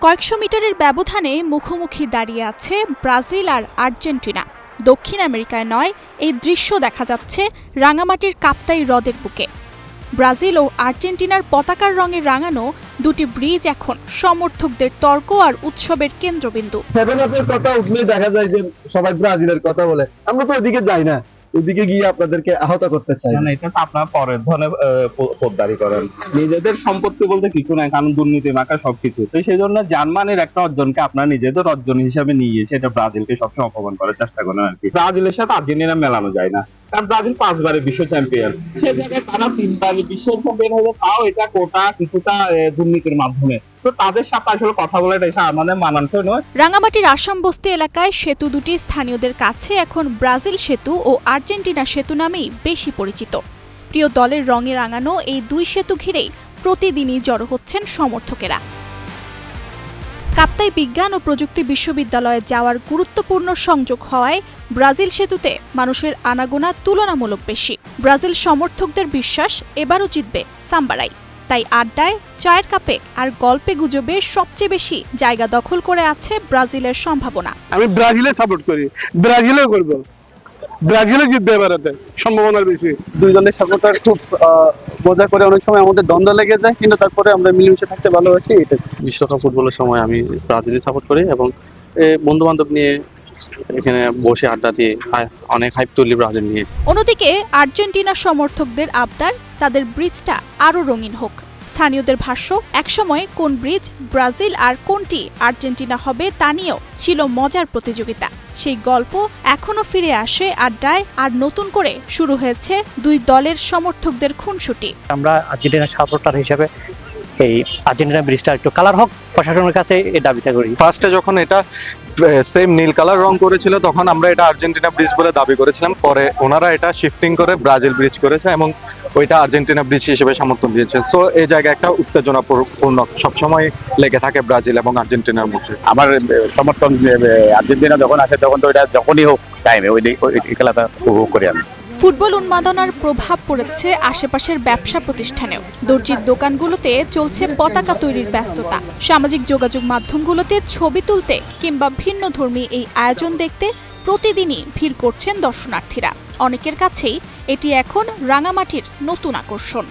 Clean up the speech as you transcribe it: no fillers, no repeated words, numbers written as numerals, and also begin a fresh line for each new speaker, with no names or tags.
কয়েকশো মিটারের ব্যবধানে মুখোমুখি দাঁড়িয়ে আছে ব্রাজিল আর আর্জেন্টিনা। দক্ষিণ আমেরিকায় নয়, এই দৃশ্য দেখা যাচ্ছে রাঙামাটির কাপ্তাই হ্রদের বুকে। ব্রাজিল ও আর্জেন্টিনার পতাকার রঙে রাঙানো দুটি ব্রিজ এখন সমর্থকদের তর্ক আর উৎসবের কেন্দ্রবিন্দু।
সেভেন আপের কথা উঠলেই দেখা যায় যে সবাই ব্রাজিলের কথা বলে। আমরা তো ওইদিকে যাই না, ওইদিকে গিয়ে আপনাদেরকে আহত করতে চাই না।
এটা তো আপনার পরের ধরনের পোদ্দারি করেন। নিজেদের সম্পত্তি বলতে কিছু নাই, কারণ দুর্নীতি মাখা সবকিছু। তো সেই জন্য জার্মানির একটা অর্জনকে আপনার নিজেদের অর্জন হিসাবে নিয়ে সেটা ব্রাজিলকে সবসময় অপমান করার চেষ্টা করেন আর কি। ব্রাজিলের সাথে আর্জেন্টিনা মেলানো যায় না, কারণ ব্রাজিল 5 বারের বিশ্ব চ্যাম্পিয়ন। সে জায়গায় তারা 3 বারের বিশ্ব চ্যাম্পিয়ন হলে তাও এটা কোটা কিছুটা দুর্নীতির মাধ্যমে। তো তাদের সাথে আসলে কথা বলে এটা আমাদের মানানসই নয়।
রাঙামাটির আসাম বস্তি এলাকায় সেতু দুটি স্থানীয়দের কাছে এখন ব্রাজিল সেতু ও আর্জেন্টিনা সেতু নামেই বেশি পরিচিত। প্রিয় দলের রঙে রাঙানো এই দুই সেতু ঘিরেই প্রতিদিনই জড়ো হচ্ছেন সমর্থকেরা। কাপ্তাই বিজ্ঞান ও প্রযুক্তি বিশ্ববিদ্যালয়ে যাওয়ার গুরুত্বপূর্ণ সংযোগ হওয়ায় ব্রাজিল সেতুতে মানুষের আনাগোনা তুলনামূলক বেশি। ব্রাজিল সমর্থকদের বিশ্বাস এবারও জিতবে সাম্বারাই। তাই আড্ডায়, চায়ের কাপে আর গল্পে গুজবে সবচেয়ে বেশি জায়গা দখল করে আছে ব্রাজিলের সম্ভাবনা।
আমি ব্রাজিলে সাপোর্ট করি, ব্রাজিলও করব, ব্রাজিলে জিতবে এবারেতে সম্ভাবনা বেশি। দুই দলের সাপোর্টার খুব মজা করে, অনেক সময় আমাদের দ্বন্দ্ব লেগে যায়, কিন্তু তারপরে আমরা মিলেমিশে থাকতে ভালোবাসি। এটা
বিশ্বকাপ ফুটবলের সময় আমি ব্রাজিলে সাপোর্ট করি এবং বন্ধু বান্ধব নিয়ে এখানে বসে আড্ডা দিয়ে অনেক হাইপ তুলি ব্রাজিল নিয়ে।
অন্যদিকে আর্জেন্টিনা সমর্থকদের আবদার তাদের ব্রিজটা আরও রঙিন হোক। স্থানীয়দের ভাষ্য, একসময় কোন ব্রিজ ব্রাজিল আর কোনটি আর্জেন্টিনা হবে তা নিয়েও ছিল মজার প্রতিযোগিতা। সেই গল্প এখনো ফিরে আসে আড্ডায়, আর নতুন করে শুরু হয়েছে দুই দলের সমর্থকদের খুনসুটি।
আমরা আর্জেন্টিনা সাপোর্টার হিসেবে এই আর্জেন্টিনা ব্রিজটা একটু কালার হোক, প্রশাসনের কাছে এই দাবিটা করি।
ফার্স্টে যখন এটা সেম নীল কালার রং করেছিল তখন আমরা এটা আর্জেন্টিনা ব্রিজ বলে দাবি করেছিলাম। পরে ওনারা এটা শিফটিং করে ব্রাজিল ব্রিজ করেছে এবং ওইটা আর্জেন্টিনা ব্রিজ হিসেবে সমর্থন দিয়েছে। সো এই জায়গায় একটা উত্তেজনাপূর্ণ সবসময় লেগে থাকে ব্রাজিল এবং আর্জেন্টিনার মধ্যে।
আমার সমর্থন আর্জেন্টিনা যখন আসে তখন তো এটা যখনই হোক টাইমে ওই খেলাটা উপভোগ করি আমি।
ফুটবল উন্মাদনার প্রভাব পড়েছে আশেপাশের ব্যবসা প্রতিষ্ঠানেও। দর্জির দোকানগুলোতে চলছে পতাকা তৈরির ব্যস্ততা। সামাজিক যোগাযোগ মাধ্যমগুলোতে ছবি তুলতে কিংবা ভিন্নধর্মী এই আয়োজন দেখতে প্রতিদিনই ভিড় করছেন দর্শনার্থীরা। অনেকের কাছেই এটি এখন রাঙামাটির নতুন আকর্ষণ।